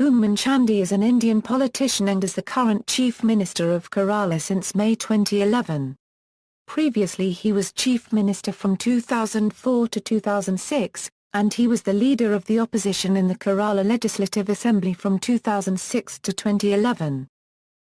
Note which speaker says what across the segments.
Speaker 1: Oommen Chandy is an Indian politician and is the current Chief Minister of Kerala since May 2011. Previously he was Chief Minister from 2004 to 2006, and he was the leader of the opposition in the Kerala Legislative Assembly from 2006 to 2011.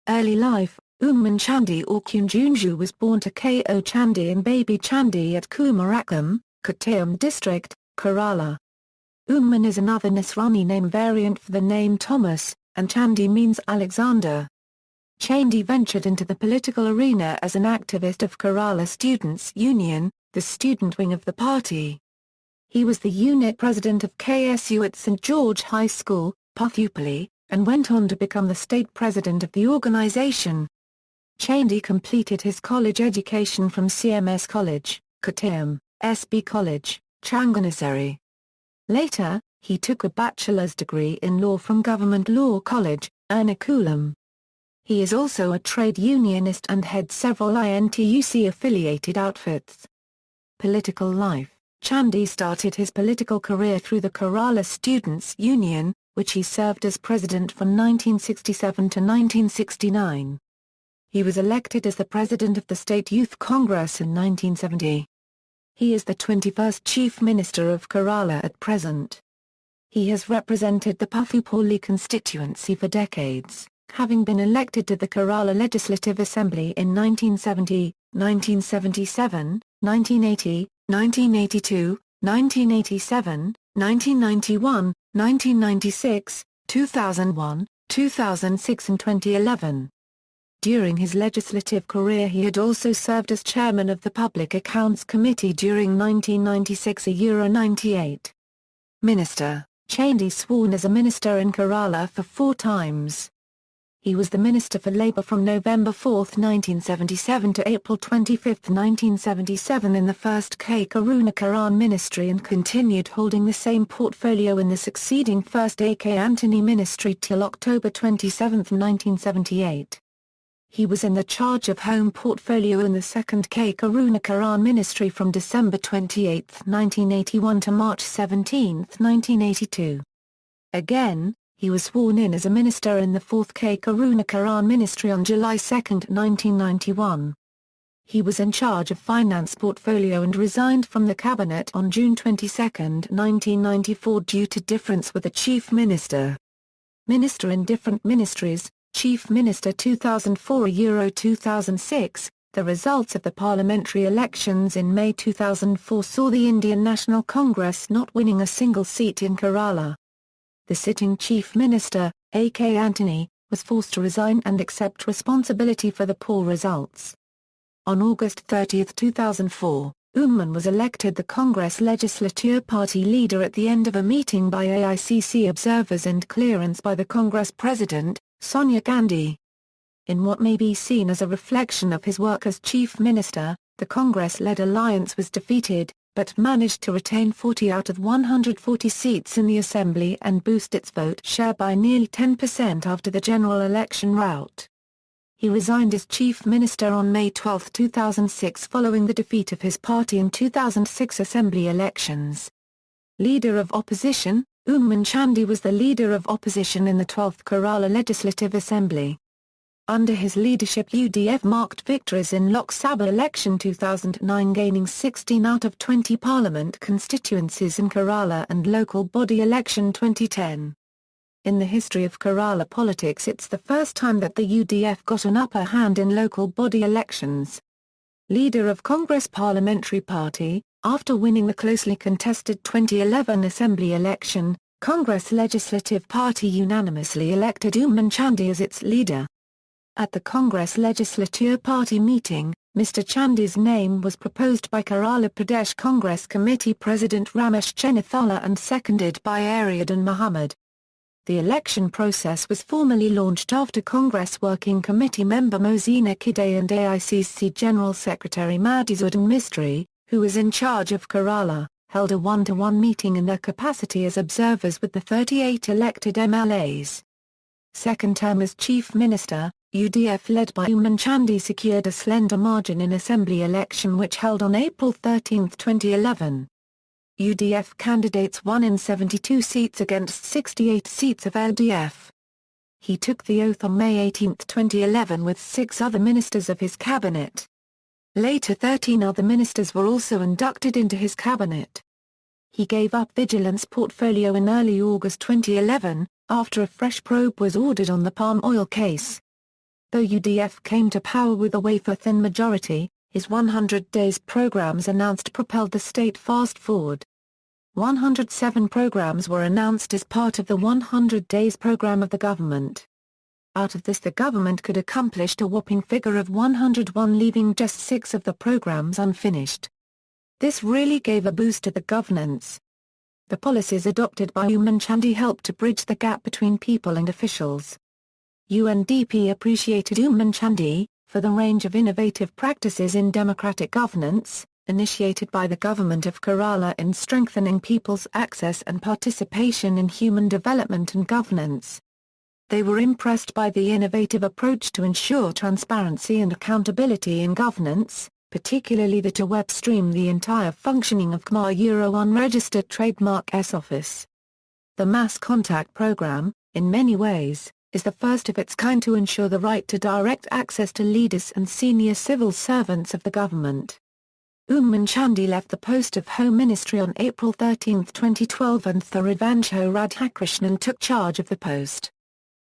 Speaker 1: Early life: Oommen Chandy Audiobiography was born to K.O. Chandy and Baby Chandy at Kumarakom, Kottayam district, Kerala. Oommen is another Nasrani name variant for the name Thomas, and Chandy means Alexander. Chandy ventured into the political arena as an activist of Kerala Students' Union, the student wing of the party. He was the unit president of KSU at St George High School, Puthupally, and went on to become the state president of the organisation. Chandy completed his college education from CMS College, Kottayam, SB College, Changanassery. Later, he took a bachelor's degree in law from Government Law College, Ernakulam. He is also a trade unionist and heads several INTUC-affiliated outfits. Political life: Chandy started his political career through the Kerala Students' Union, which he served as president from 1967 to 1969. He was elected as the president of the State Youth Congress in 1970. He is the 21st Chief Minister of Kerala at present. He has represented the Puthupally constituency for decades, having been elected to the Kerala Legislative Assembly in 1970, 1977, 1980, 1982, 1987, 1991, 1996, 2001, 2006 and 2011. During his legislative career he had also served as chairman of the Public Accounts Committee during 1996–98. Minister: Chandy sworn as a minister in Kerala for 4 times. He was the Minister for Labour from November 4, 1977 to April 25, 1977 in the first K. Karunakaran ministry and continued holding the same portfolio in the succeeding first A.K. Antony ministry till October 27, 1978. He was in the charge of Home portfolio in the second K. Karunakaran ministry from December 28, 1981 to March 17, 1982. Again, he was sworn in as a minister in the fourth K. Karunakaran ministry on July 2, 1991. He was in charge of Finance portfolio and resigned from the cabinet on June 22, 1994 due to difference with the chief minister. Minister in different ministries: Chief Minister 2004–2006. The results of the parliamentary elections in May 2004 saw the Indian National Congress not winning a single seat in Kerala. The sitting Chief Minister, A.K. Antony, was forced to resign and accept responsibility for the poor results. On August 30, 2004, Oommen was elected the Congress Legislature Party leader at the end of a meeting by AICC observers and clearance by the Congress President, Sonia Gandhi. In what may be seen as a reflection of his work as Chief Minister, the Congress-led alliance was defeated, but managed to retain 40 out of 140 seats in the Assembly and boost its vote share by nearly 10% after the general election rout. He resigned as Chief Minister on May 12, 2006 following the defeat of his party in 2006 Assembly elections. Leader of Opposition: Oommen Chandy was the leader of opposition in the 12th Kerala Legislative Assembly. Under his leadership UDF marked victories in Lok Sabha election 2009, gaining 16 out of 20 parliament constituencies in Kerala and local body election 2010. In the history of Kerala politics it's the first time that the UDF got an upper hand in local body elections. Leader of Congress Parliamentary Party: after winning the closely contested 2011 Assembly election, Congress Legislative Party unanimously elected Oommen Chandy as its leader. At the Congress Legislature Party meeting, Mr. Chandy's name was proposed by Kerala Pradesh Congress Committee President Ramesh Chennithala and seconded by Ariadan Muhammad. The election process was formally launched after Congress Working Committee member Mosina Kide and AICC General Secretary Madhusudan Mistry, who was in charge of Kerala, held a one-to-one meeting in their capacity as observers with the 38 elected MLAs. Second term as Chief Minister, UDF led by Oommen Chandy secured a slender margin in Assembly election which held on April 13, 2011. UDF candidates won in 72 seats against 68 seats of LDF. He took the oath on May 18, 2011 with 6 other ministers of his cabinet. Later 13 other ministers were also inducted into his cabinet. He gave up vigilance portfolio in early August 2011, after a fresh probe was ordered on the palm oil case. Though UDF came to power with a wafer-thin majority, his 100 Days programs announced propelled the state fast forward. 107 programs were announced as part of the 100 Days program of the government. Out of this the government could accomplish a whopping figure of 101, leaving just 6 of the programs unfinished. This really gave a boost to the governance. The policies adopted by Oommen Chandy helped to bridge the gap between people and officials. UNDP appreciated Oommen Chandy for the range of innovative practices in democratic governance, initiated by the government of Kerala in strengthening people's access and participation in human development and governance. They were impressed by the innovative approach to ensure transparency and accountability in governance, particularly the to web stream the entire functioning of KMA unregistered trademark S office. The Mass Contact Programme, in many ways, is the first of its kind to ensure the right to direct access to leaders and senior civil servants of the government. Oommen Chandy left the post of Home Ministry on April 13, 2012 and Thiruvancho Radhakrishnan took charge of the post.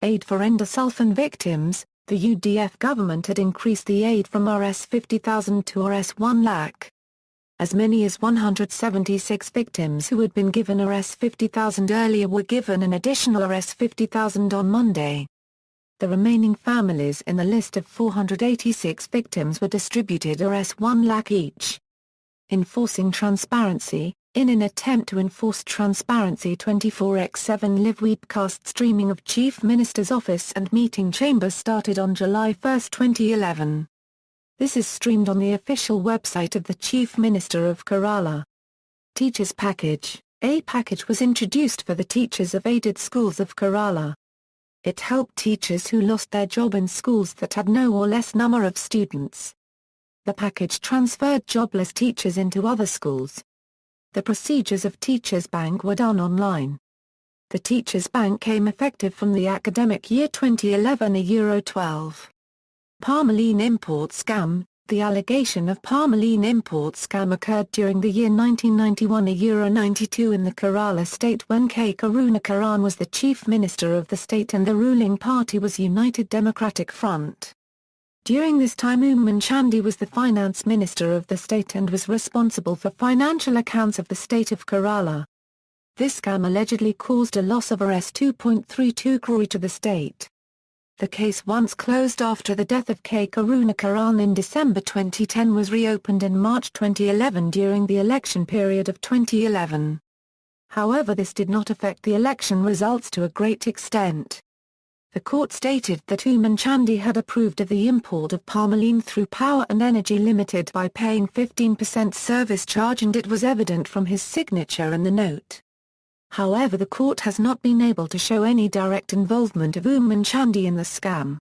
Speaker 1: Aid for endosulfan victims. The UDF government had increased the aid from Rs 50,000 to Rs 1 lakh. As many as 176 victims who had been given Rs 50,000 earlier were given an additional Rs 50,000 on Monday. The remaining families in the list of 486 victims were distributed Rs 1 lakh each. Enforcing transparency. In an attempt to enforce transparency 24/7 live webcast streaming of Chief Minister's office and meeting chambers started on July 1, 2011. This is streamed on the official website of the Chief Minister of Kerala. Teachers Package. A package was introduced for the teachers of aided schools of Kerala. It helped teachers who lost their job in schools that had no or less number of students. The package transferred jobless teachers into other schools. The procedures of Teachers Bank were done online. The Teachers Bank came effective from the academic year 2011-12. Palmoline import scam. The allegation of palmoline import scam occurred during the year 1991-92 in the Kerala state when K. Karunakarnan was the chief minister of the state and the ruling party was United Democratic Front. During this time Oommen Chandy was the finance minister of the state and was responsible for financial accounts of the state of Kerala. This scam allegedly caused a loss of Rs 2.32 crore to the state. The case, once closed after the death of K. Karunakarnan in December 2010, was reopened in March 2011 during the election period of 2011. However, this did not affect the election results to a great extent. The court stated that Oommen Chandy had approved of the import of palmoline through Power and Energy Limited by paying 15% service charge, and it was evident from his signature in the note. However, the court has not been able to show any direct involvement of Oommen Chandy in the scam.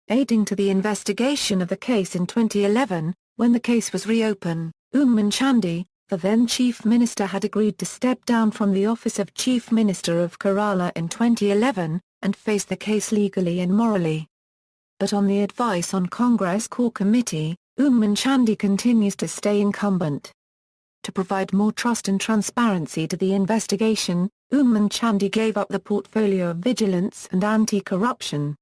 Speaker 1: Aiding to the investigation of the case in 2011, when the case was reopened, Oommen Chandy, the then Chief Minister, had agreed to step down from the office of Chief Minister of Kerala in 2011, and face the case legally and morally. But on the advice on Congress Core Committee, Oommen Chandy continues to stay incumbent. To provide more trust and transparency to the investigation, Oommen Chandy gave up the portfolio of Vigilance and Anti-Corruption.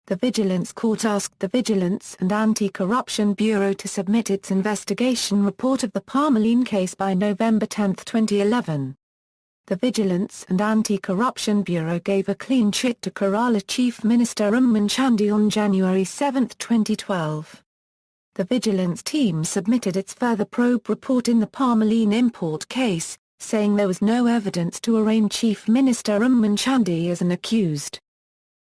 Speaker 1: The Vigilance Court asked the Vigilance and Anti-Corruption Bureau to submit its investigation report of the palmoline case by November 10, 2011. The Vigilance and Anti-Corruption Bureau gave a clean chit to Kerala Chief Minister Oommen Chandy on January 7, 2012. The Vigilance team submitted its further probe report in the palmoline import case, saying there was no evidence to arraign Chief Minister Oommen Chandy as an accused.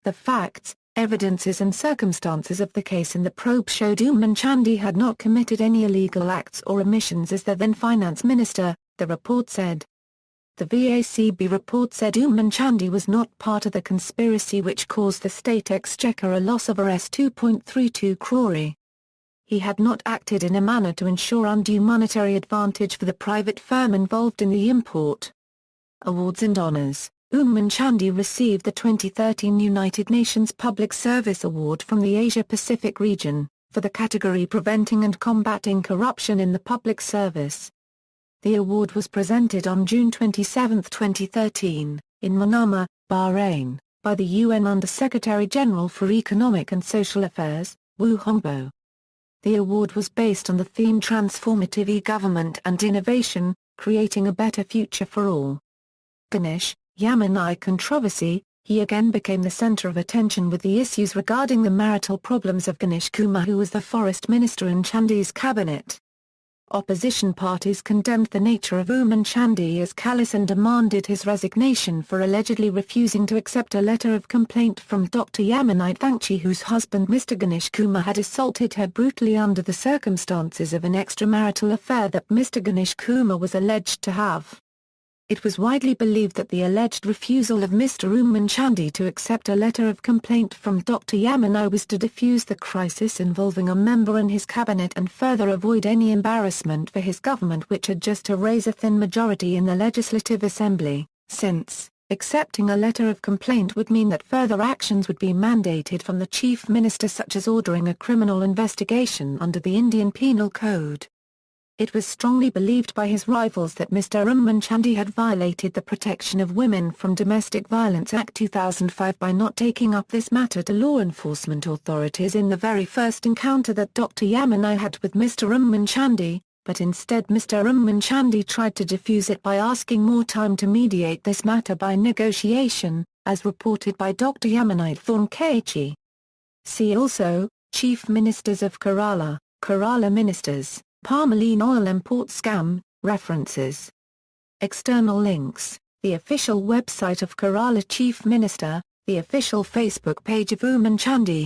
Speaker 1: The facts, evidences and circumstances of the case in the probe showed Oommen Chandy had not committed any illegal acts or omissions as the then finance minister, the report said. The VACB report said Oommen Chandy was not part of the conspiracy which caused the state exchequer a loss of Rs 2.32 crore. he had not acted in a manner to ensure undue monetary advantage for the private firm involved in the import. Awards and honors. Oommen Chandy received the 2013 United Nations Public Service Award from the Asia-Pacific region, for the category Preventing and Combating Corruption in the Public Service. The award was presented on June 27, 2013, in Manama, Bahrain, by the UN Under-Secretary-General for Economic and Social Affairs, Wu Hongbo. The award was based on the theme Transformative E-Government and Innovation, Creating a Better Future for All. Ganesh, Yamunai controversy. He again became the center of attention with the issues regarding the marital problems of Ganesh Kumar, who was the forest minister in Chandy's cabinet. Opposition parties condemned the nature of Oommen Chandy as callous and demanded his resignation for allegedly refusing to accept a letter of complaint from Dr. Yamunai Thangchi, whose husband Mr. Ganesh Kumar had assaulted her brutally under the circumstances of an extramarital affair that Mr. Ganesh Kumar was alleged to have. It was widely believed that the alleged refusal of Mr. Oommen Chandy to accept a letter of complaint from Dr. Yamunai was to defuse the crisis involving a member in his cabinet and further avoid any embarrassment for his government, which had just to raise a thin majority in the Legislative Assembly, since accepting a letter of complaint would mean that further actions would be mandated from the Chief Minister, such as ordering a criminal investigation under the Indian Penal Code. It was strongly believed by his rivals that Mr. Oommen Chandy had violated the Protection of Women from Domestic Violence Act 2005 by not taking up this matter to law enforcement authorities in the very first encounter that Dr. Yamunai had with Mr. Oommen Chandy, but instead Mr. Oommen Chandy tried to defuse it by asking more time to mediate this matter by negotiation, as reported by Dr. Yamunai Thornkechi. See also, Chief Ministers of Kerala, Kerala Ministers, Palmolive oil import scam, references. External links, the official website of Kerala Chief Minister, the official Facebook page of Oommen Chandy.